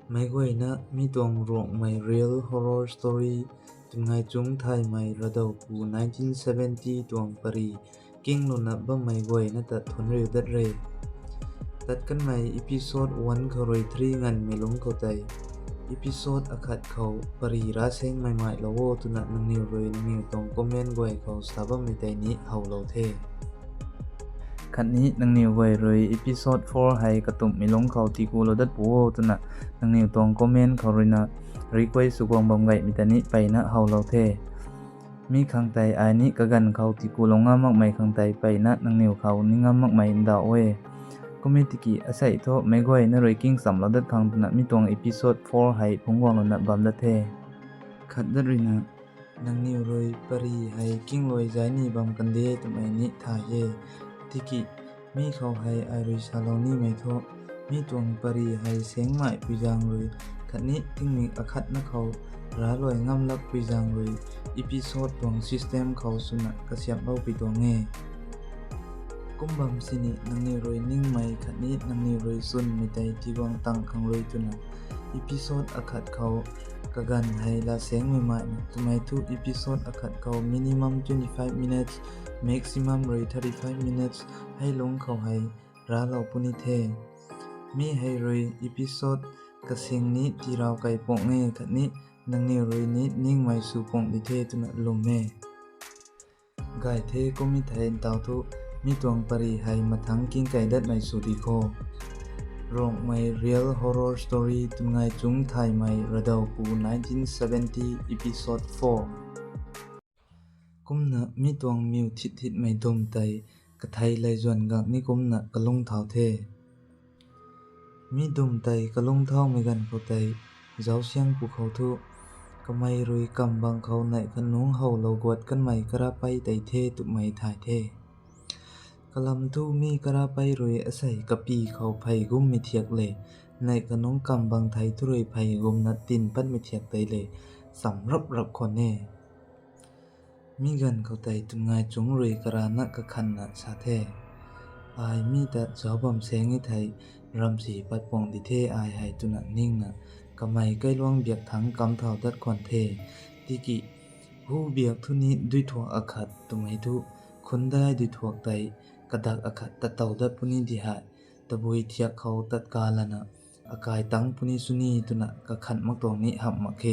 Maigwaina mi tuang rong mai real horror story tungai chung thai mai radau pu 1970 tuang pari king luna ba maigwaina ta thonre dat re tat kan mai episode 1 khoroi 3 ngan melung ko tai episode akhat khau pari ra seng mai mai lawo tuna nangniu roi nangniu tong comment gwai khau sabam mi tai ni haulo the khatนี้นังนิวไว้เลยอีพิโซด4ให้กระตุ่มมีลงเขาที่กูโลดัดปูตุนะนังนิวตรงคอมเมนต์เขาเลยนะรีเควสสุกวงบำไงมีแต่นี้ไปนะเฮาเราเทมีขังไตไอ้นี้กะกันเขาที่กูลงงามากไม่ขังไตไปนะนังนิวเขานี่งามากไม่ดาวเว้ก็มีติกี้อาศัยโทษไม่ก่อยนะรอยกิ้งสำเราดัดขังตุนะมีตรงอีพิโซด4ให้พงวงเรานะบำดัดเทขัดดัดรีนะนังนิวรอยปรีให้กิ้งลอยใจนี่บำกันเดตุไม่นี้ถ่ายเยติกี้มีเขาให้ไอริชาลอนี่ไม่ทบมีตวงปรีให้เสียงใหม่ปีจางเลยขัดนี้ถึงมีอคัดนะเขาร้าลอยงำลักปีจางเลยอีพิโซดตวงซิสเต็มเขาสุนัขกระเสียบเล่าปีตัวเง่กุมบัมสินินังนิรอยนิ่งไม่ขัดนี้นังนิรอยสุนไม่ได้ที่วางตังขังเลยจุนะอีพิโซดอคัดเขากะกันให้ละเสียงใหม่ๆทำไมทุกอีพิโซดอคัดเขามินิมัม25 minutes maximum เลย35 minutes ให้ลงเขาให้ร้าเราปุนิเทมีให้เลยอีพิโซดกระเสียงนี้ที่เราไก่ปองเง่ขัดนี้นังนิรอยนี้นิ่งไม่สู่ปองดิเทตุนะลงแม่ไก่เทก็มีไทยดาวทุมีตวงปริให้มาทั้งกิ้งไก่ดัดไม่สู่ดีโครองไม่ real horror story ตุงไงจุงไทยไม่ระดาวปู1970 episode 4กุมนะมีตวงมิวทิดไม่ดมไตกะไทยเลยส่วนกักนี่กุมนะกะลงเท้าเทมีดมไตกะลงเท้าไม่กันเขาไตเจ้าเสียงภูเขาทุกะไม่รวยกำบังเขาในขนงเฮาเรากวดกันไม่กระไปไตเทตุไม่ถ่ายเทกะลำทุมีกระไปรวยอาศัยกะปีเขาไผกุมมีเทียกเลยในขนงกำบังไทยทุรวยไผกุมนัดตินปัดมีเทียกไตเลยสำรับคนแน่มีกันเขาไตตุงไงจงรวยกระนักกะคันนะชาเทอายมีแต่จอบำเสงให้ไทยรำสีปัดปองดิเทอายให้ตุนะนิ่งนะกะไม่ใกล้ล่วงเบียกทั้งกำเท่าดัดควันเทติกิผู้เบียกทุนี้ด้วยถั่วอาคัดตุไม่ทุคนได้ด้วยถั่วไตกระดักอาคัดตะเต่าดัดปุนิดิหายตะบุยเทียกเขาตัดกาลนะอากายตั้งปุนิสุนีตุนะกะขันมักตรงนี้หับมักเค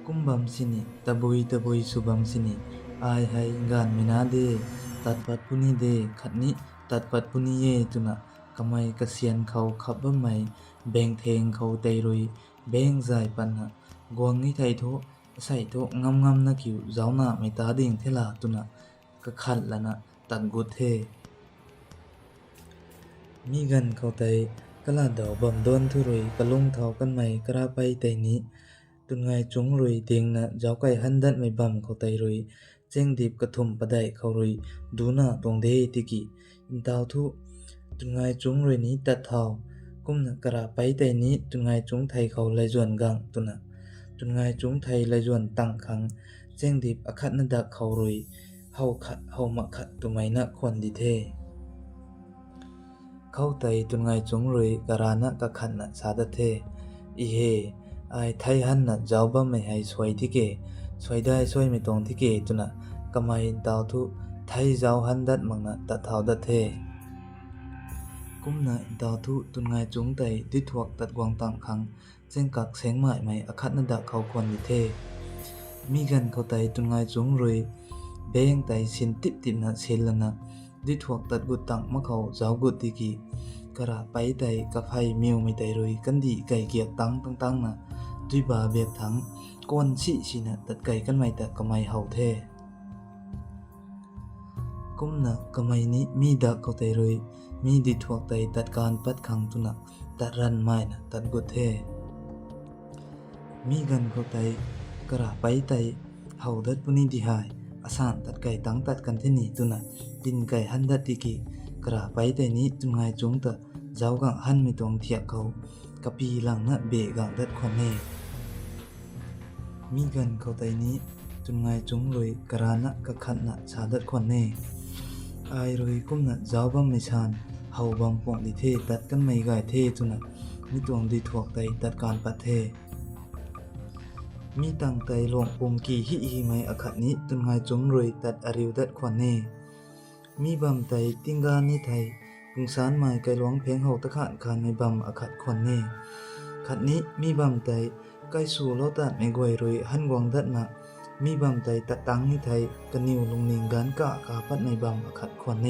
กุมบัมสินิตะบุยสุบัมสินิอายให้งานมินาเดตัดปัดปุนิเดขัดนี้ตัดปัดปุนิเยตุนะกะไม่กะเสียนเขาขับบ่ไม่แบ่งเทงเขาไตรุยแบ่งใจปันนะกวงนี่ไทยโทใส่โทงำนะคิวเจ้าหน้าไม่ตาดิ่งเทลาตุนะกะขัดละนะตัดกุเทมีกันเขาไตกะลาดาวบำดอนทุรุยกะลงเท้ากันไม่กระไปไตนี้ตุนไงจงรุยเตียงนะเจ้าไก่หันดัดไม่บำเขาไตรุยเจ้งดิบกระทุมปะไดเขารุยดูหน้าตรงเดติกิอินดาวทุตุนไงจงรุยนี้ตัดเท้ากุมนะกระไปไตนี้ตุนไงจงไทยเขาเลยจวนกังตุนะตุนไงจงไทยเลยจวนตั้งขังเจ้งดิบอคัดนดักเขารุยเฮาขัดเฮามาขัดตุไม่นะควรดิเทเข้าไตตุนไงจงรุยกระนะกะขันนะสาดเทอีเฮไอไทยหันนะเจ้าบ้าไม่ให้สวยที่เกสวยได้สวยไม่ตรงที่เกตุนะกะไม่ดาวทุไทยเจ้าหันดัดมังนะตัดเท้าดัดเทกุมนะดาวทุตุนไงจงไตดิถวกตัดกวางต่างขังเส้นกักเสียงใหม่ไม่อคัดนดักเขาควรดิเทมีกันเขาไตตุนไงจงรุยเบงไตสินติบนะเซลนะดิถวกตัดกุตังมะเขาเจ้ากุติกีกระไปไตกะไฟมิวไม่ไตรุยกันดีไก่เกียกตั้งนะด้วยบาเบียกทั้งก้นชินะตัดไก่กันไม่แต่กะไม่เฮาเทกุมนะกะไม่นี้มีดักเขาไตรุยมีดิถวกไตตัดการปัดขังตุนะตัดรันไม่นะตัดกุเทมีกันเขาไตกระไปไตเฮาดัดปุนิดิหายอาสานตัดไก่ตั้งตัดกันที่นี่ตุนะดินไก่หันดัดติกิกระไปไตนี้ตุนไงจงตะเจ้ากังหันไม่ตรงเทียบเขากะปีหลังนะเบกังดัดควันเนมีกันเขาไตนี้ตุนไงจงรวยกระนะกะขันนะชาดัดควันเนไอรวยกุมนะเจ้าบังไม่ชานเฮาบังปองดิเทตัดกันไม่ไกเทตุนะ มีตวงดีถวกไตตัดการปัดเทมีตังไตหลวงองกีฮิอีไมอคัดนี้ตุนไงจงรวยตัดอริวดัดควันเนมีบำไตติงกานิไทยปุงสารไม้ไกลหลวงเพงเฮาตะขานคานในบำอคัดควันเนขัดนี้มีบำไตไกสู่โลตัดไม่กวยรวยหันกวางดัดนะมีบำไตตัดตังนิไทยกันนิวลงนิงกันกะกาปัดในบำอคัดควันเน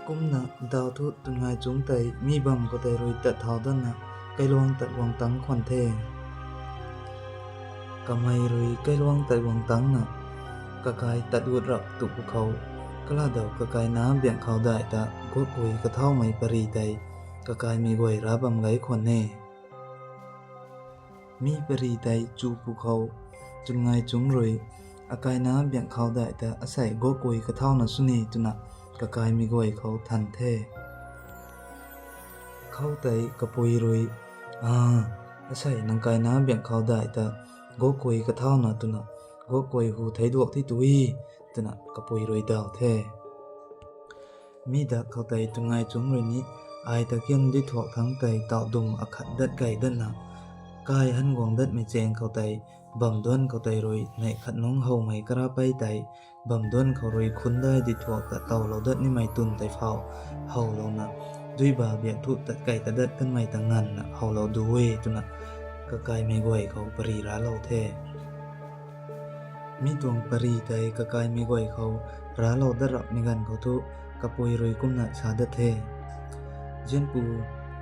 กุมนะดาวทุตุนไงจงไตมีบำก็ไตรวยตัดเท้าดันนะไกลหลวงตัดวางตังควันเทกำไมรวยไกลหลวงตัดวางตังนะกะกายตัดวุดรับตุกเขากล้าเดากะกายน้ำเบี่ยงเขาได้ตะกดกุยกระเท่าไม่ปรีไตกะกายมีกวยรับบำไงควันเนมีปรีไตจูภูเขาจุงไงจุงรวยอากายน้ำเบี่ยงเขาได้แต่อาศัยกดกุยกระเท่านั้นสุนีจุนะกะกายมีกวยเขาทันเทเข้าไตกะปุยรวยอาศัยนังกายน้ำเบี่ยงเขาได้แต่กดกุยกระเท่านั้นตุนะกดกุยหูไทยดวกที่ตุยตุนะกะปุยรวยดาวเทมีดักเข้าไตจุงไงจุงรวยนี้ไอตะเกียนดิถวกทั้งไตเต่าดุมอคัดดัดไก่ดันนะกายหันกวางดัดไม่แจงเข้าไตบำด้วนเข้าไตรวยในขัดน้องเฮาไม่กระไปไตบำด้วนเขารวยคุ้นได้ดิถวกกะเต่าเราดัดนี่ไม่ตุนไตเฝ้าเฮาเรานะด้วยบาเบียทุตัดไก่ตะดัดกันไม่ตั้งนั้นนะเฮาเราดูเวจุนะกะกายไม่กวยเขาปรีร้าเราแท้มีดวงปรีไตกะกายไม่กวยเขาร้าเราได้รับในกันเขาทุกะปุยรวยกุมนะสาดัดเทเจนปู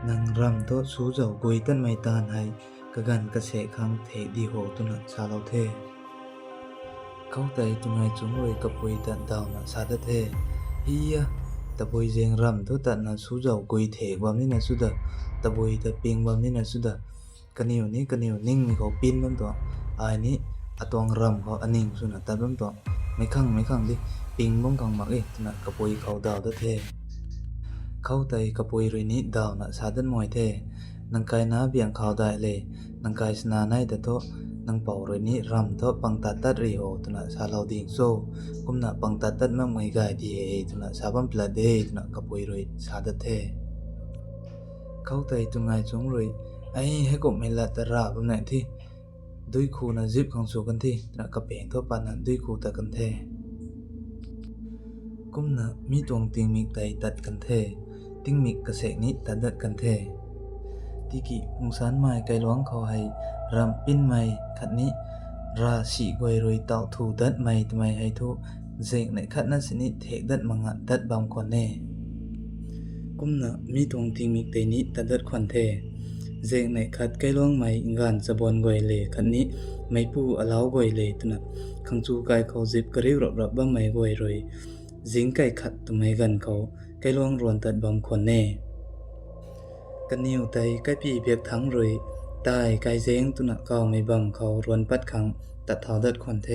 นังรำโตสูเจ้ากุยตันไม่ตานให้กะกันกะเสกคังเทดีโหตุนะชาเราเทเข้าไตตุงไงจุงรวยกะปุยตันดาวนะสาดัดเทฮียตะปุยเจงรำโตตันนะสูเจ้ากุยเทกวามนี่นะสุดาตะปุยตะปิงวามนี่นะสุดากันนิวนี่กันนิวนิ่งมีเขาปินบ้างตัวไอ้นี่อะตวงรำเขาอันนิ่งสุนะตัดบ้างตัวไม่ขังดิปิงบ้งกังมักตุนะกะปุยเขาดาวดัดเทเข้าไตกะปุยรวยนี้ดาวนะสาดันมวยเทนังกายน้าเบี่ยงเขาได้เลยนังกายสนาในแต่โตนังเป่ารวยนี้รำโตปังตัดตัดรีโอตุนะสาเราดิ่งโซกุมนะปังตัดตัดมั่งไม่กายดีตุนะสาบัมปลาเดตุนะกะปุยรวยสาดัดเทเข้าไตตุงไงจงรวยไอ้ให้กบไม่ละตระบำไหนที่ด้วยคูนะจิบของสูกันที่นะกะเป่งทั่วปานนั้นด้วยคูตะกันเทกุมนะมีตวงติงมิกไตตัดกันเทติงมิกกระเสกนี้ตัดดัดกันเทที่กิพุงสารไม้ไกลหลวงเขาให้รำปิ้นไม้ขัดนี้ราศีกวยรวยเต่าถูดัดไม้ทำไมให้ทุเจกในขัดนั้นสินิเทกดัดมังะดัดบางคนแน่กุมนะมีตวงติงมิกไตนี้ตัดดัดควันเทเจกในขัดไกลหลวงไม้งานสะบอนกวยเลยขัดนี้ไม่ปูอลาวกวยเลยตุนะขังจูกายเขาจิบกระริบรับบ้างไม้กวยรวยจิงไก่ขัดตัวไม่กันเขาไก่ลวงรวนตัดบำคนแน่กันนิวไตไก่ปีเบียกทั้งรวยตายไก่เซ้งตุนะเก่าไม่บำเขารวนปัดขังตัดเท้าดัดควันเท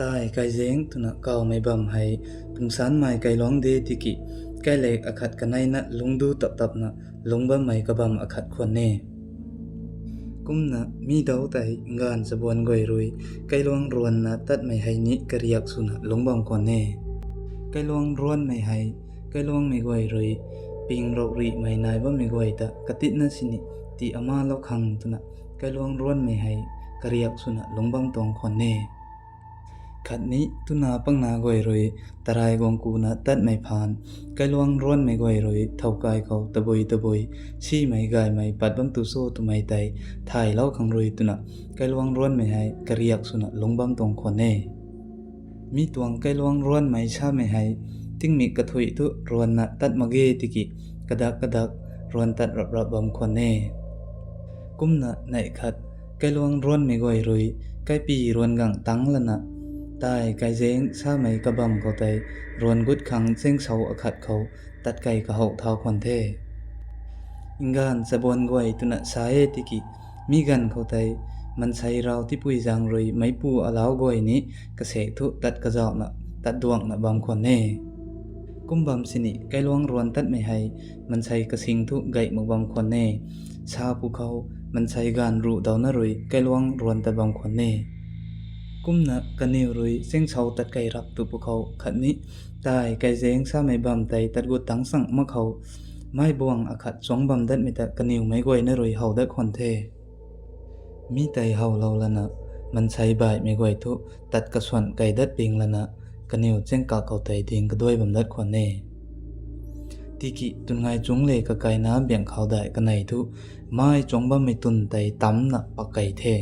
ตายไก่เซ้งตุนะเก่าไม่บำให้พุงสารไม้ไก่ลวงเดติกิไก่เล็กอคัดกันในนะลงดูตับนะลงบำไม่กระบำอคัดควันแน่กุมนะมีดาวไตงานสะบวนกวยรวยไก่ลวงรวนนะตัดไม่ให้นิกระเรียกสุนะลงบำควันแน่ไก่ลวงร้อนไม่ให้ไก่ลวงไม่กวยรวยปิงโรรีไม่นายว่าไม่กวยตะกตินะสินิตีอามาลคังตุนะไก่ลวงร้อนไม่ให้กระเรียกสุนะลงบำตองควันแน่ขัดนี้ตุนาปังนากวยรวยตรายกองกูนะตัดไม่ผ่านไก่ลวงร้อนไม่กวยรวยเท่ากายเขาตะบอยชี้ไม่กายไม่ปัดบำตุโซตุไม่ไตถ่ายเล่าขังรวยตุนะไก่ลวงร้อนไม่ให้กระเรียกสุนะลงบำตองควันแน่มีตวงไก่ลวงร้อนไม่ชาไม่ให้ติ้งมีกระถุยตุรวนนะตัดมาเกติกิกระดักรวนตัดรับบำควันแน่กุมนะในขัดไก่ลวงร้อนไม่กวยรวยไก่ปีรวนกังตังละนะตายไก่เซ้งชาไม่กระบำเขาไตรวนกุดขังเซ้งเสาอคัดเขาตัดไก่กระหอกเท้าควันเทอิงานสะบวนกวยตุนะสาเหติกิมีกันเขาไตมันใช้เราที่ปุยจางรวยไม่ปูอลาวกวยนี้กระเสกทุตัดกระจอกนะตัดดวงนะบำควันแน่กุมบำสินิไก่ลวงรวนตัดไม่ให้มันใช้กระสิงทุไก่มาบำควันแน่ชาภูเขามันใช้การรูดาวนะรวยไก่ลวงรวนตัดบำควันแน่กุมนะกันนิวรวยเส้งเสาตัดไก่รับตุภูเขาขัดนี้ตายไก่เซ้งซาไม่บำไตตัดกุดตังสังมะเขา mai buang akhat chongbam dat mita kaniu mai goi na roi hau dat khon the mi tai hau lo lana man sai bai mai goi thu tat ka swan kai dat ping lana kaniu cheng ka kau tai ding ka doi bam dat khon ne tiki tungai chung le ka kai na biang khau dai ka nai thu mai chongbam mi tun tai tam na pakai the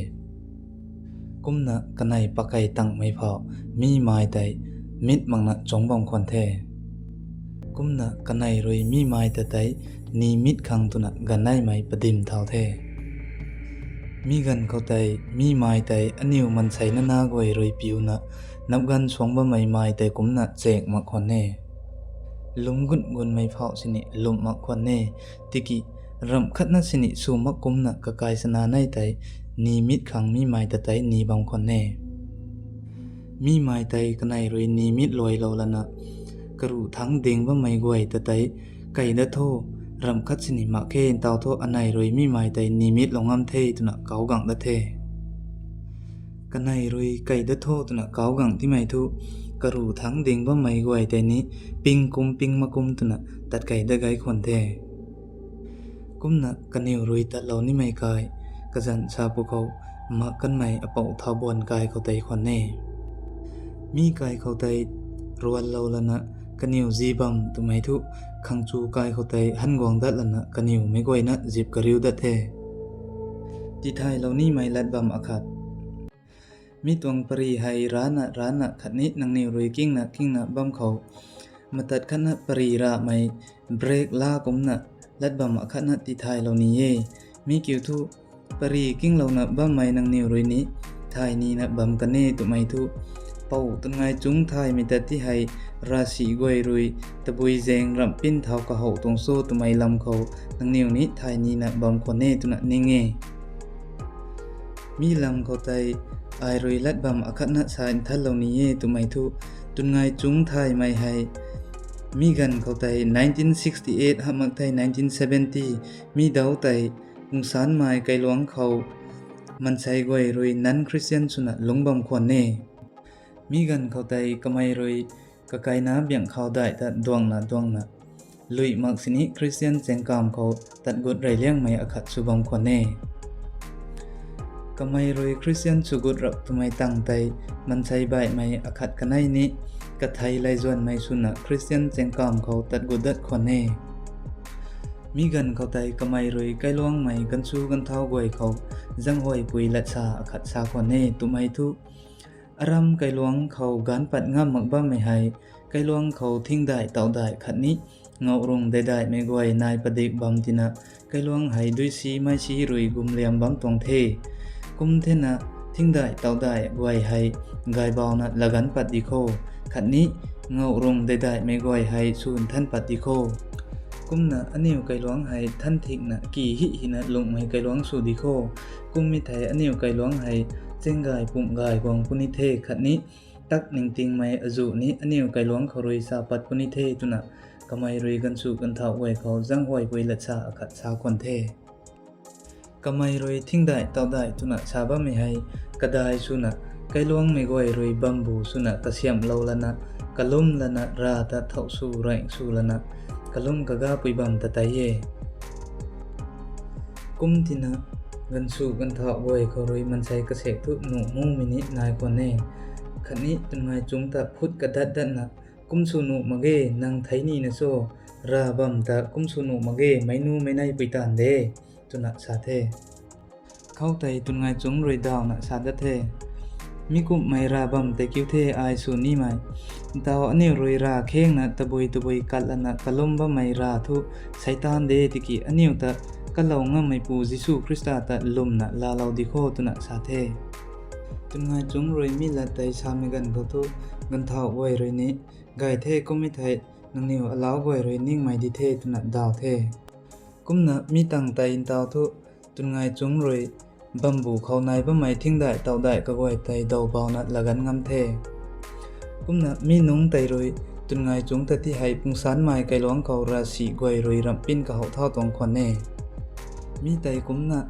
kumna kanai pakai tang mai phao mi mai tai mit mangna chongbam khon the kumna kanai roi mi mai ta tai ni mit khang tuna ganai mai padim thau the mi gan khau tai mi mai tai aniu man sai na na goi roi piu na napgan chongba mai mai tai kumna chek ma khon ne lumgun gun mai phao sini lum ma khon ne tiki ram khatna sini su ma kumna ka kai sana nai tai ni mit khang mi mai ta tai ni bang khon ne mi mai tai kanai roi ni mit loi lo lana karu thang ding ba mai goi ta tai kai da tho ram khat sini ma khe taw tho anai roi mi mai tai ni mit longam the tuna kau gang da the kanai roi kai da tho tuna kau gang ti mai thu karu thang ding ba mai goi tai ni ping ma kum tuna tat kai da gai khon the kumna kaniu roi ta lo ni mai kai kazan sa pu khau ma kan mai apau tha bon kai khau tai khon ne mi kai khau tai rual lo lana kaniu jibam tu mai thu khangchu kai khau tai han gong dat lana kaniu mai goi na jip kariu da the ti thai lo ni mai lat bam akhat mi tuang pari hai rana khatni nangni roi king na bam khau matat khana pari ra mai break la kumna lat bam akhat na ti thai lo ni ye mi kiu thu pari king lo na bam mai nangni roi ni thai ni na bam kane tu mai thu pau tungai chung thai mi ta ti hai ra si goi rui tabui zeng ram pin thau ka hau tong so tu mai lam khau nangni ni thai ni na bam khone tu na ninge mi lam khau tai ai roi lat bam akhat na sa in thal lo ni ye tu mai thu tungai chung thai mai hai mi gan khau tai 1968 hamak tai 1970 mi dau tai ungsan mai kai luang khau man sai goi roi nan christian suna lungbam khon ne mi gan khau tai kamai roi ka kai na biang khau dai ta duang na lui mak sini christian chengkam khau tat gut rai leng mai akhat subam khon ne kamai roi christian sugut rap tumai tang tai man sai bai mai akhat kanai ni ka thai lai zon mai suna christian chengkam khau tat gut dat khon ne mi gan khau tai kamai roi kai luang mai kan su kan thau goi khau jang hoi pui lat sa akhat sa khon ne tumai thu aram kai luang khau gan pat ngam mak ba mai hai kai luang khau thing dai tau dai khat ni ngau rung dai dai me goi nai padik bam tina kai luang hai dui si mai si rui gum liam bam tong the kum the na thing dai tau dai goi hai gai baw na lagan pat di kho khat ni ngau rung dai dai me goi hai sun than pat di kho kumna aniu kai luang hai than thik na ki hi na lung mai kai luang su di kho kum mi thai aniu kai luang hai chengai pum gai gong puni the khat ni tak ning ting mai azu ni aniu kai luang khoroi sa pat puni the tuna kamai roi gan su kan thau wei khau jang hoi pui la cha akhat sa kon the kamai roi thing dai tau dai tuna sa ba mi hai kadai suna kai luang me goi roi bambu suna kasiam lo lana kalum lana ra ta thau su rai su lana kalum kaga pui bam ta tai ye kum tina gan su gan thau wei khoroi man sai ka sek thu nu mu mini nai kon ne khani tungai chung ta phut ka dat na kum su nu mage nang thai ni na so ra bam ta kum su nu mage mai nu mai nai pui tan de tuna sa the khau tai tungai chung roi daw na sa da the mi kum mai ra bam te kyu the ai su ni mai taw ani roi ra kheng na taboi kalana kalom ba mai ra thu saitan de tiki aniu ta kalau nga mai pu jisu krista ta lumna la lau di kho tuna sa the tungai chung roi mi la tai sa mi gan ko thu gan thau wei roi ni gai the komi thai nang niu alaw goi roi ning mai di the tuna daw the kumna mi tang tai in taw thu tungai chung roi bambu khau nai ba mai thing dai taw dai ka goi tai dau baw na lagan ngam the kumna mi nung tai roi tungai chung ta ti hai pungsan mai kai luang kau ra si goi roi ram pin ka hau thau tong khon ne mi tai kumna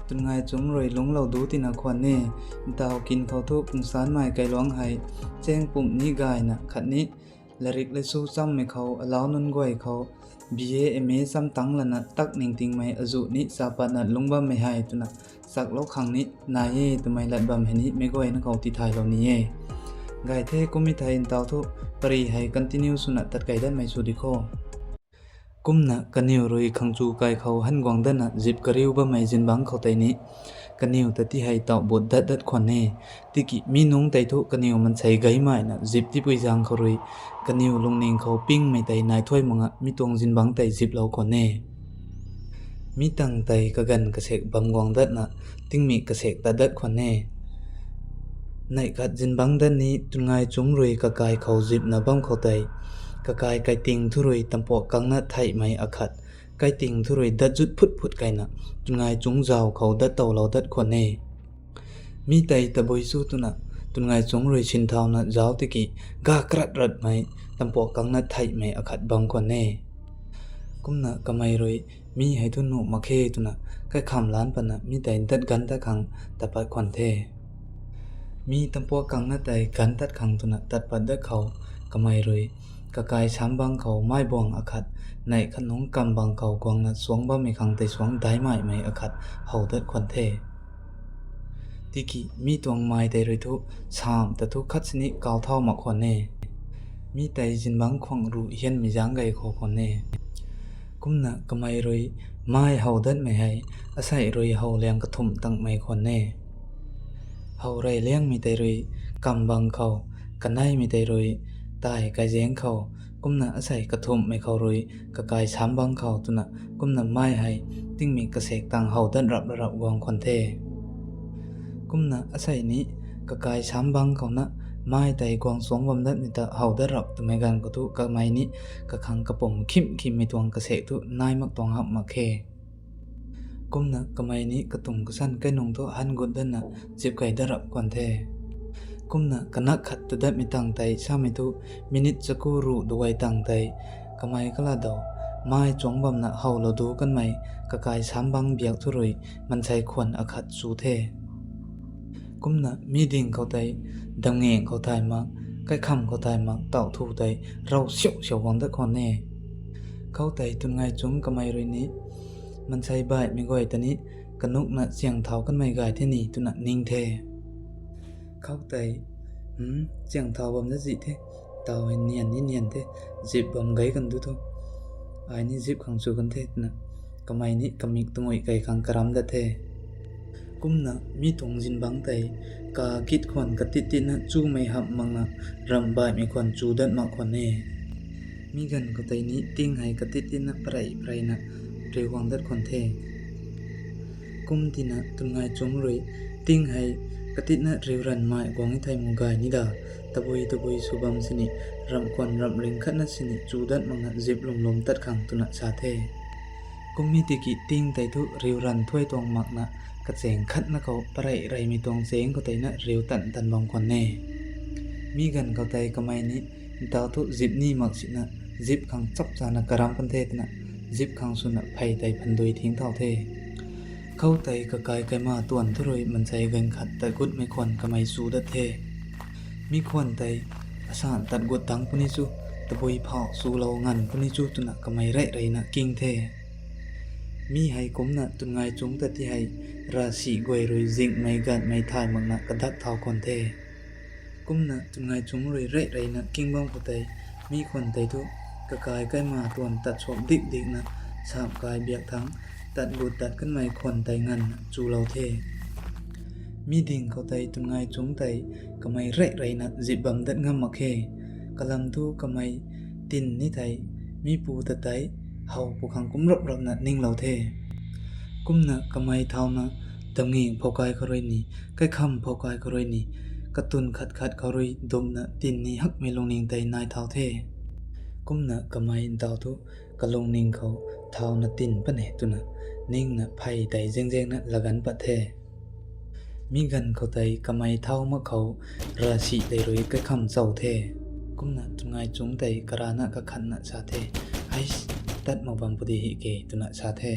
tungai chung roi lung lau du tina khon ne taw kin khau thu pungsan mai kai luang hai cheng pum ni gai na khat ni larik le su cham me khau alaw nun goi khau BA MA sam tang lana tak ning ting mai azu ni sapa na lungba me hai tuna sak lo khang ni na ye tumai lat bam heni me goi na khau ti thai lo ni ye gai the kumi thai in taw thu pari hai continue suna tat kai dan mai su dikho kumna kaniu roi khangchu kai khau han gwang dan na zip kariu ba mai jin bang khau tai ni kaniu ta ti hai taw bot dat dat khon ne tiki mi nung tai thu kaniu man chai gai mai na zip ti pui jang khoroi kaniu lungning khau ping mai tai nai thoi manga mi tong jin bang tai zip lo khon ne mi tang tai ka gan ka sek bam gwang dat na ting mi ka sek ta dat khon ne nai kat jin bang dan ni tungai chung roi ka kai khau zip na bam khau tai ka kai kai ting thu roi tampo kang na thai mai akhat kai ting thu roi dat jut phut phut kai na tungai chung jaw khau dat taw lo dat khon ne mi tai ta boi su tu na tungai chung roi chin thau na jaw ti ki ga krat rat mai tampo kang na thai mai akhat bang khon ne kumna kamai roi mi hai thu nu makhe tu na kai kham lan pa na mi tai dat gan ta khang ta pa khon the mi tampo kang na tai gan tat khang tu na tat pa da khau kamai roi ka kai sam bang khau mai bong akhat nai khanong kam bang khau gwang na suang ba mi khang tai suang dai mai mai akhat hau dat khon the tiki mi tuang mai tai roi thu sam ta thu khat sini kaw thau ma khon ne mi tai jin bang khong ru hian mi jang gai kho khon ne kumna kamai roi mai hau dat mai hai asai roi hau leng ka thum tang mai khon ne hau rai leng mi tai roi kam bang khau kanai mi tai roi tai ka jeng khau kumna asai ka thum mai khau roi ka kai sam bang khau tuna kumna mai hai ting mi ka sek tang hau dat rap rap gwang khon the kumna asai ni ka kai sam bang khau na mai tai gwang song bam dat mi ta hau dat rap tu mai gan ko tu ka mai ni ka khang ka pom khim khim mi tuang ka sek tu nai mak tong hap ma khe kumna kamai ni ka tung ka san kai nong to han god dan na jip kai darap kon the kumna kana khat tu dat mi tang tai sa mi tu minute chaku ru duai tang tai kamai kala do mai chong bam na hau lo du kan mai ka kai sam bang biak thu roi man chai khon akhat su the kumna mi ding khau tai dang nge khau thai ma kai kham khau thai ma taw thu tai rau siau siau wang da khon ne khau tai tun ngai chung kamai roi ni man chai bai mi goi tani kanuk na chiang thau kan mai gai the ni tu na ning the khau tai chiang thau bam na ji the taw nian the jip bam gai kan du tho ai ni jip khang chu kan the na kamai ni kamik tungoi kai khang karam da the kumna mi tong jin bang tai ka kit khon ka ti ti na chu mai hap mang na ram bai mi khon chu dat ma khon ne mi gan ko tai ni ting hai ka ti ti na prai na rei wang dat khon the kum tina tungai chung roi ting hai ka ti na reu ran mai gwang thai mu gai ni da taboi subam sini ram khon ram ring khat na sini chu dat mang na zip lom tat khang tu na sa the kummi ti ki ting tai thu reu ran thoi tong mak na ka cheng khat na ko parai rai mi tong cheng ko tai na reu tan bang khon ne mi gan ko tai kamai ni ta thu zip ni mak si na zip khang chap cha na karam pan the na zip khang su na phai tai phan doi thing thau the khau tai ka kai kai ma tuan thu roi man chai gan khat ta gut me khon kamai su da the mi khon tai asan tat gut tang puni chu taboi phau su lo ngan puni chu tu na kamai rai na king the mi hai kum na tun ngai chung ta ti hai ra si goi roi jing mai gan mai thai mang na ka dak thau kon the kum na tun ngai chung roi rai na king bang ko tai mi khon tai thu ka kai kai ma tuan tat chom dik na sam kai biak thang tat gut tat kan mai khon tai ngan chu lo the mi ding ko tai tun ngai chung tai kamai rai na jibam dat ngam ma khe kalam thu kamai tin ni thai mi pu ta tai hau pu khang kum rap na ning lo the kumna kamai thau na tamngi phokai khoroi ni kai kham phokai khoroi ni katun khat khoroi dum na tin ni hak me long ning tai nai thau the kumna kamai in taw thu kalong ning khau thau na tin pa ne tu na ning na phai tai jeng na lagan pa the mi gan ko tai kamai thau ma khau ra si tai roi kai kham chau the kumna tungai chung tai karana ka khan na sa the ai tat ma bam pudi hi ke tu na sa the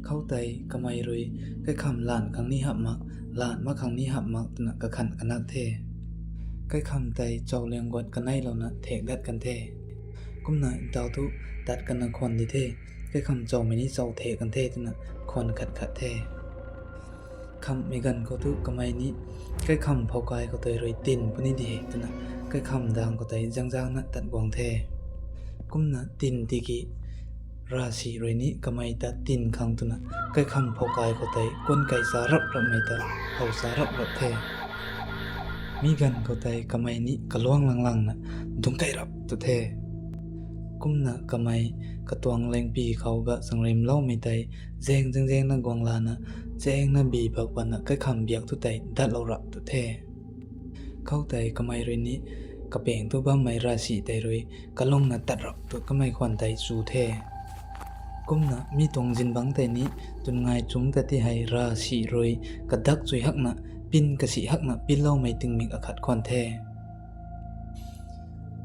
khau tai kamai roi kai kham lan khang ni hap ma lan ma khang ni hap ma tu na ka khan kanak the cái khăm tay trâu liền quật cái này lâu nè thẹt đấtกันเทกุมน่ะดาวทุตัดกันนะคนดิเทcái khăm trâu mình ní trâu thẹtกันเทตุน่ะคนขัดเทkhăm miกันก็ทุกไม่นี้cái khăm phaoกายก็เตยรอยตินปุ่นนี่ดิตุน่ะcái khămดังก็เตยจังๆน่ะตัดกวางเทกุมน่ะตินติกิราศีรอยนี้ก็ไม่ตัดตินขังตุน่ะcái khăm phaoกายก็เตยก้นไก่สารับไม่ตัดเอาสารับเทมีกันก็เตยก็ไม่นี้ก็ล่วงลังๆน่ะดุงไก่รับตุเทกุมน่ะก็ไม่กระตวงแรงปีเขาก็สังเรมเล่าไม่ไตแจงนะกวางลานะแจงนะบีบักวันนะก็คำเบียกทุไตดัดเรารับตุเทเข้าไตก็ไม่เรนี้ก็เป่งตัวบ้าไม่ราศีไตรวยก็ลงนะตัดรับตัวก็ไม่ควันไตสูเทกุมน่ะมีตรงจินบังไตนี้จนไงจุงแต่ที่ให้ราศีรวยก็ดักจุยหักนะปินกะสีหักนะปินเล่าไม่ตึงมีอขัดควันเท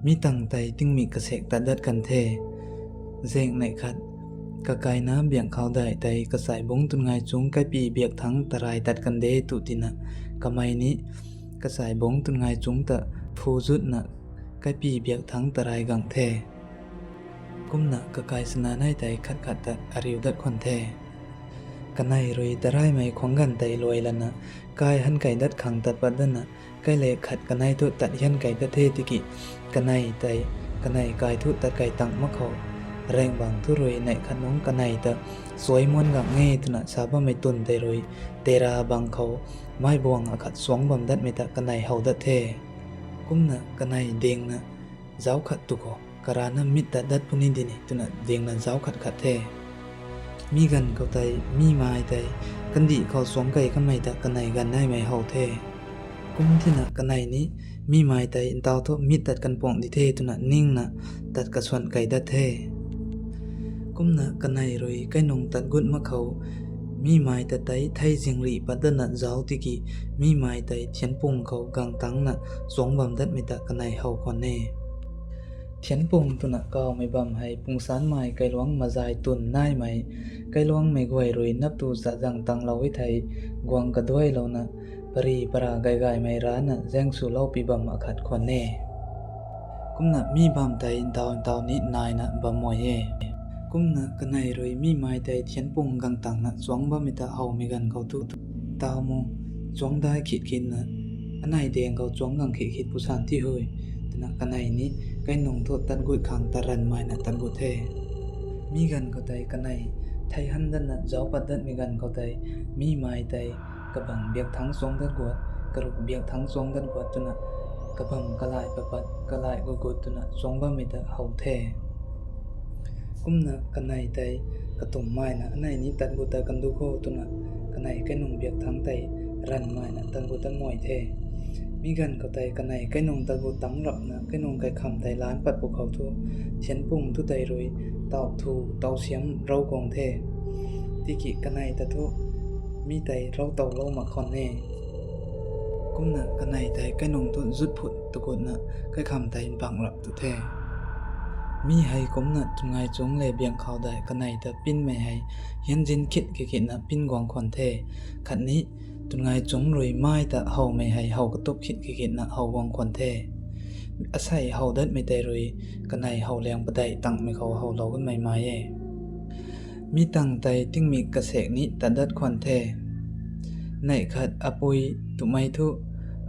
มีตั้งไตตึงมีกระเสกตัดดัดกันเทเซงในขัดกะไกน้ำเบี่ยงเขาได้ไตกระสายบงตุนไงจุงไกปีเบียกทั้งตรายตัดกันเดตุตินะกะไม่นี้กระสายบงตุนไงจุงตะฟูจุดนะไกปีเบียกทั้งตรายกังเทกุมนะกะไกสนาในไตขัดตะอริวดัดควันเทกันในรวยตะไรไม่ขวางกันไตรวยแล้วนะกายหันไก่ดัดขังตัดปัดดันนะไกเลขัดกันในทุตัดยันไก่ดัดเทติกิกันในไตกันในกายทุตัดไก่ตังมะเขาแรงบางทุรวยในขนมกันในตะสวยม้วนกับเงยตุนะสาบไม่ตุนไตรวยเตราบางเขาไม่บวงอขัดสวงบำดัดไม่ตะกันในเฮาดัดเทกุมนะกันในเดียงนะเจ้าขัดตุกกรานะมิตรดัดพุนิดินีตุนะเดียงนะเจ้าขัดเทมีกันเขาไตมีไม้ไตกันดีเขาสวงไก่กันไม่ตะกันในกันได้ไม่เฮาเทกุมที่นะกันในนี้มีไม้ไตอินเตาทุมิตัดกันป่องดิเทตุนะนิ่งนะตัดกระสวนไก่ดัดเทกุมนะกันในรวยไก่นงตัดกุดมะเขามีไม้ตะไตไทยเสียงรีปัดดันนะเจ้าติกิมีไม้ไตเทียนปุ่งเขากังตังนะสวงบำดัดไม่ตะกันในเฮาคนเน่เทียนปุ่งตุนะก็ไม่บำให้ปุ่งสารไม้ไก่หลวงมาใจตุนน่ายไหมไก่หลวงไม่กวยรวยนับตูสะจังตังเราไว้ไทยกวางกระด้วยเรานะปรีปราไกลๆไม่ร้านน่ะแจ้งสู่เล่าปีบำอขัดควันเน่กุมน่ะมีบำไตอินเตานี้นายน่ะบำมวยเย่กุมน่ะกันในรวยมีไม้ไตเทียนปุ่งกังตังน่ะสวงบำมิตาเฮามีกันเขาทุตาวมูสวงได้ขิดน่ะอันไหนเดียงเขาสวงกังขิดผู้สานที่เฮยแต่น่ะกันในนี้ไก่นงโทษตันกุยขังตะรันไม้น่ะตันกุเทมีกันเขาไตกันในไทยหันดันน่ะเจ้าปัดดันมีกันเขาไตมีไม้ไตกระบังเบียกทั้งสองด้านกวดกระรุกเบียกทั้งสองด้านกวดตุนะกระบังกระลายปัดกระลายกุดตุนะสองบ้ามิตรเฮาเทกุมนะกันในไตกระตุ่มไม้นะในนี้ตัดกุตะกันดูโคตุนะกันในแก่นงเบียกทั้งไตรันไม้นะตัดกุตะมวยเทมีกันเขาไตกันในแก่นงตัดกุตั้งรับนะแก่นงไก่คำไตล้านปัดภูเขาทุเชียนปุ่งทุไตรวยเต่าทูเต่าเสียมเรากองเทที่กิกันในตะทุมีไตเราเต่าเรามาคอนเน่กุมนะกันในไตไก่นงตุจุดผุดตะกุดนะไก่คำไตบังรับตุเทมีให้กุมนะจงไงจงเลยเบียงเขาได้กันในแต่ปิ้นไม่ให้ยันจินคิดนะปิ้นกวางคอนเทขัดนี้จงไงจงรวยไม้แต่เฮาไม่ให้เฮากระตุกคิดนะเฮากวางคอนเทอาศัยเฮาเด็ดไม่ได้รวยกันในเฮาแรงประไดตั้งไม่เขาเฮาเรากันไม่มาเย่มีตั้งใจจึงมีกระแสนี้ตัดดัดควันเทในขัดอปุยตุไม่ทุ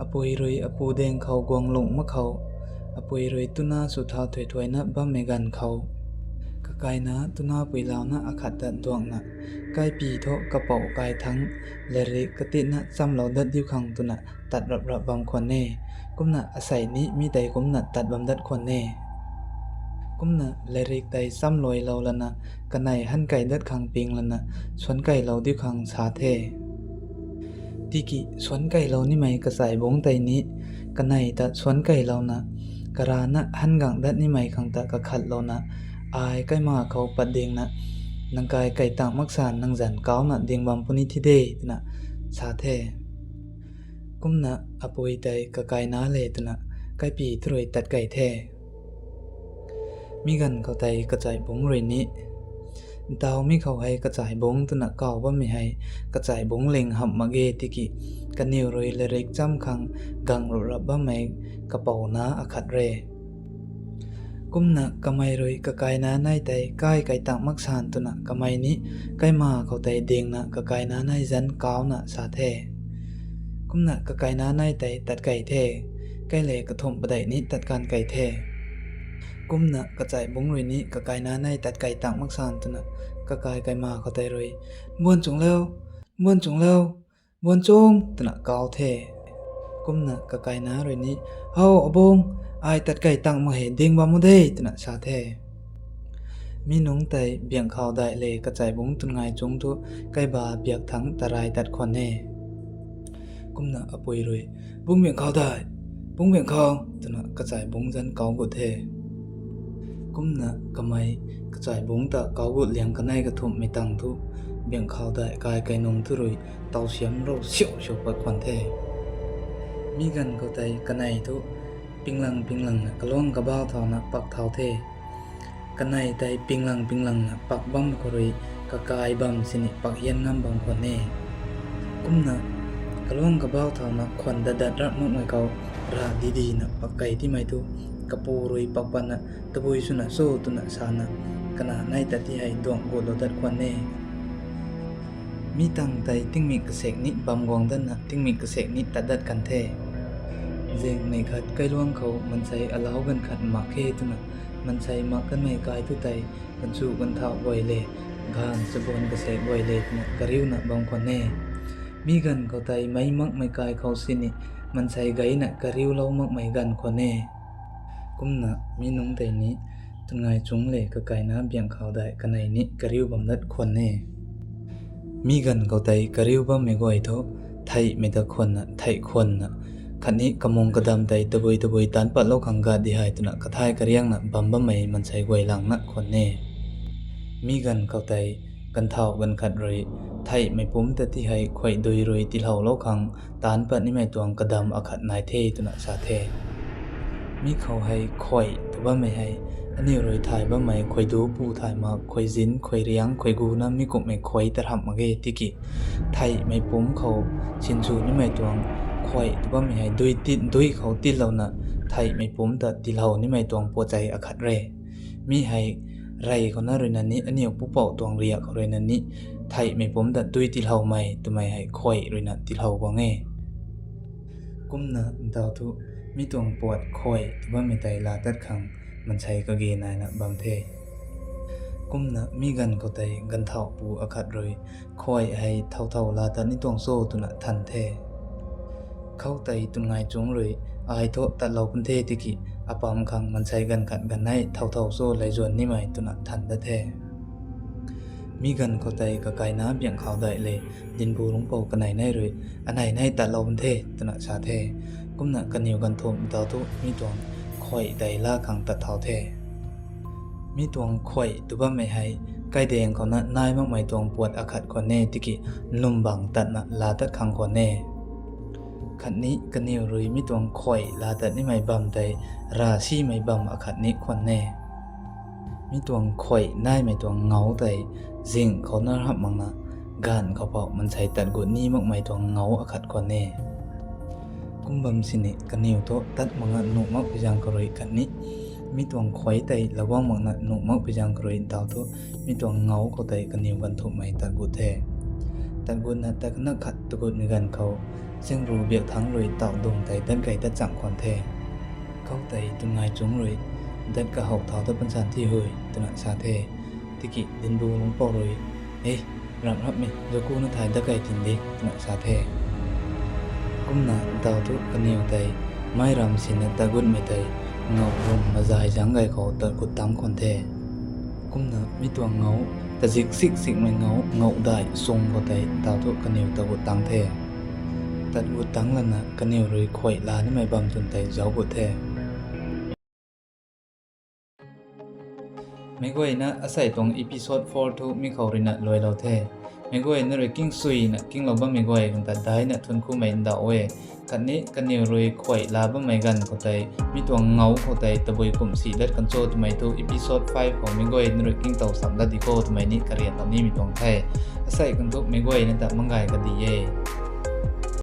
อปุยรวยอปูเดงเขากวงลงมะเขาอปุยรวยตุนาสุดท้าถวยนะบ้าเมกันเขากะไกนะตุนาปุยลาวนะอขัดดัดดวงนะไกปีโทกระเป๋ากายทั้งเลริกตินะซ้ำเราดัดดิ้วขังตุนะตัดระบำควันเน่กุมนะอาศัยนี้มีแต่กุมนะตัดบำดัดควันเน่กุมนะเลริกไตซ้ำลอยเราละนะกันในหันไก่ดัดขังปิงละนะสวนไก่เราดิ้วขังสาเทที่กิสวนไก่เรานี่ไม่กระสายบงไตนี้กันในแต่สวนไก่เรานะกระรานะหันกังดัดนี่ไม่ขังตะกระขัดเรานะอายใกล้มาเขาปัดเดียงนะนังกายไก่ต่างมักสานนังจันเก้านะเดียงบำปุนิทิเดนะสาเทกุมนะอปุยไตกะไก่นาเลตนะไก่ปีตรวยตัดไก่เทมีกันเขาไตกระจายบงเรนี้ ดาวมีเขาให้กระจายบงตุนะเก่าว่าไม่ให้กระจายบงเล็งหับมาเกติกิกันนิวรอยเลเร็กจำคังกังรุรับบ้าไม่กระเป๋าน้าอคัดเรกุมนะกะไม่รอยกะกายน้าในใจกายไก่ตังมักสานตุนะกะไม่นี้ไก่มาเขาใจเดียงนะกะกายน้าในจันก้าวนะสาเทกุมนะกะกายน้าในใจตัดไก่เทไก่เล่กระทมประไดนี้ตัดการไก่เทกุมนะกระจายบงรอยนี้กะกายน้าในตัดไก่ตังมักสานตุนะกะกายไก่มาเขาใจรอยม้วนจงแล้วม้วนจงแล้วม้วนจงตุนะก้าวเทกุมนะกะกายน้ารอยนี้เฮาอบงไอตัดไก่ตังมาเห็นดิ่งบามุเดตุนะชาเทมีน้องไตเบี่ยงข่าวได้เลยกระจายบงตุนไงจงทุไก่บาเบียกทั้งตะรายตัดควันเน่กุมนะอปุยรวยบุ้งเบี่ยงข่าวได้บุ้งเบี่ยงข่าวตุนะกระจายบงจันเกากุเทกุมนะกะไม่กระจายบงตะเกากุเลี้ยงกันในกระทุ่มไม่ตังทุเบี่ยงข่าวได้กายไก่นงทุรุยเตาเสียมเราเสียวเสียวปัดควันเทมีกันเขาใจกันในทุปิงลังนะกะล่องกะบ้าวเท่านะปักเท่าเทกันในใจปิงลังนะปักบั้มกรุยกะกายบั้มสินิปักเฮียนงามบังคนเน่กุมนะกะล่องกะบ้าวเท่านะควันดัดรักมากไม่เการาดีๆนะปักไก่ที่ไม่ทุกะปูรุยปักปันนะตะบุยสุนะโซตุนะสานะกะนาในแต่ที่ให้ดวงโกโลดัดควันเน่มีตังใจติ้งมีกระเสกนิบัมกวางดันนะติ้งมีกระเสกนิตัดดัดกันเทเจงในขัดใกล้ล่วงเขามันใช้อลาวกันขัดหมากเฮตุนะมันใช้หมากกันไม่กายทุไตกันสู้กันเท้าไวเล่กานสบวนกระเสกไวเล่นะกระริวนะบางคนแน่มีกันเขาไตไม่มักไม่กายเขาสินี่มันใช้ไกนะกระริวเล่ามักไม่กันคนแน่กุมนะมีนุ่งไตนี้ตุนไงจุงเล่ก็ไกนะเบี่ยงเขาได้กันในนี้กระริวบำนัดคนแน่มีกันเขาไตกระริวบ่ไม่ก่อยเท่าไทยไม่ตะคนนะไทยคนนะขันนี้กำมงกระดำใจตะบุยตันปัดโลขังกาดีหายตุนะกระทายกระเรียงนะบัมบะไม่มันใช้ไวหลังนะคนเน่มีกันเข้าใจกันเท่ากันขัดรอยไทยไม่ปุ้มแต่ที่ให้ไข่โดยรอยติเหาโลขังตานปัดนี่ไม่ตวงกระดำอขัดนายเทตุนะสาเทมีเขาให้ไข่แต่ว่าไม่ให้อันนี้รอยถ่ายบะไม่ไข่ดูปูถ่ายมาไข่จินไข่เรียงไข่กูนะมีกบไม่ไข่แต่ทำมาเกติกิไทยไม่ปุ้มเขาชินชูนี่ไม่ตวงข่อยแต่ว่าไม่ให้ดุยเขาติดเรานะไทยไม่ปุ้มแต่ติเรานี่ไม่ตวงปวดใจอคัดเรมีให้ไรเขาหน้าเรนันนี้อันนี้ปุ๊บเป่าตวงเรียเขาเรนันนี้ไทยไม่ปุ้มแต่ดุยติเราไม่ตัวไม่ให้ข่อยเรนันติเรากว่าไงกุมนะดาวทุมีตวงปวดข่อยแต่ว่าไม่ไตลาตัดขังมันใช้กระเกนายนะบางเทกุมนะมีกันเขาไตกันเท่าปูอคัดเลยข่อยให้เท่าลาตัดนี่ตวงโซ่ตัวนะทันเทเข้าไตตุนไงจงเลยอายโตตัดเราเป็นเทติกิอปามคังมันใช้กันขัดกันให้เท่าโซ่ไหลจวนนี่ไหมตุนะทันได้แท้มีกันเข้าไตกับกายน้ำเบี่ยงเขาได้เลยดินปูลงเป่ากันไหนได้เลยอันไหนให้ตัดเราเป็นเทตุนะชาเทกุมนะกันเหนียวกันทมดาวทุมีตวงข่อยไดล่าขังตัดเท่าเทมีตวงข่อยตัวไม่ให้ไก่แดงเขานะนายมากไม่ตวงปวดอาคัดคนแน่ติกิลุ่มบังตัดนะลาตัดขังคนแน่ขัดนี้กันเหนียวรุยมีตวงข่อยลาตัดนี่ไม่บำใจราชีไม่บำอาคัดนี้คนแน่มีตวงข่อยนายไม่ตวงเงาใจจิงเขาน่ารับมังนะกานเขาเป่ามันใช้ตัดกุนี่มากไม่ตวงเงาอาคัดคนแน่กุมบำสินิกันเหนียวโตตัดมังนุมักไปยังกรุยกันนี้มีตวงข่อยใจระวังมังนะนุมักไปยังกรุยดาวโตมีตวงเงาเขาใจกันเหนียวกันทุกไม่ตัดกุแท้ตัดกุนะแต่ก็นักขัดตะกุในกันเขาซึ่งรู้เบียกทั้งเลยเต่าดงไตดันไก่ดัดจังควันแทเข้าไตตุนไงจงเลยดันกระหอบเท้าตะปันสันที่เฮยตุนะชาเทติกิดินดูลงปอเลยรับมิจะกู้นักถ่ายตะไก่ตินเด็กตุนะชาเทกุมนะดาวทุกันเหนียวไตไม่รำสินะตะกุดไม่ไตเงาลงมาใจจังไก่เขาตะกุดตั้งควันแทกุมนะมีตัวเงาแต่สิกไม่เงาได้ทรงเขาไตดาวทุกันเหนียวตะกุดตั้งแทตัดบุตังลันนะกันเหนียวเลยข่อยลานี่ไม่บำจนไตเจ้าบุแท้ไม่ก่อยนะอาศัยตรงอีพิโซด4ทุมีเขาเรินะลอยเราแท้ megoi na ro king sui na king lo ba megoi kan ta dai na thun khu mai da we kan ni kan ne roi khoi la ba mai gan ko tai mi tuang ngau ko tai ta boi kum si let kan cho tu mai tu episode 5 ko megoi na ro king tau sam da di ko tu mai ni karian ta ni mi tuang thai sai kan tu megoi na ta mangai ka di ye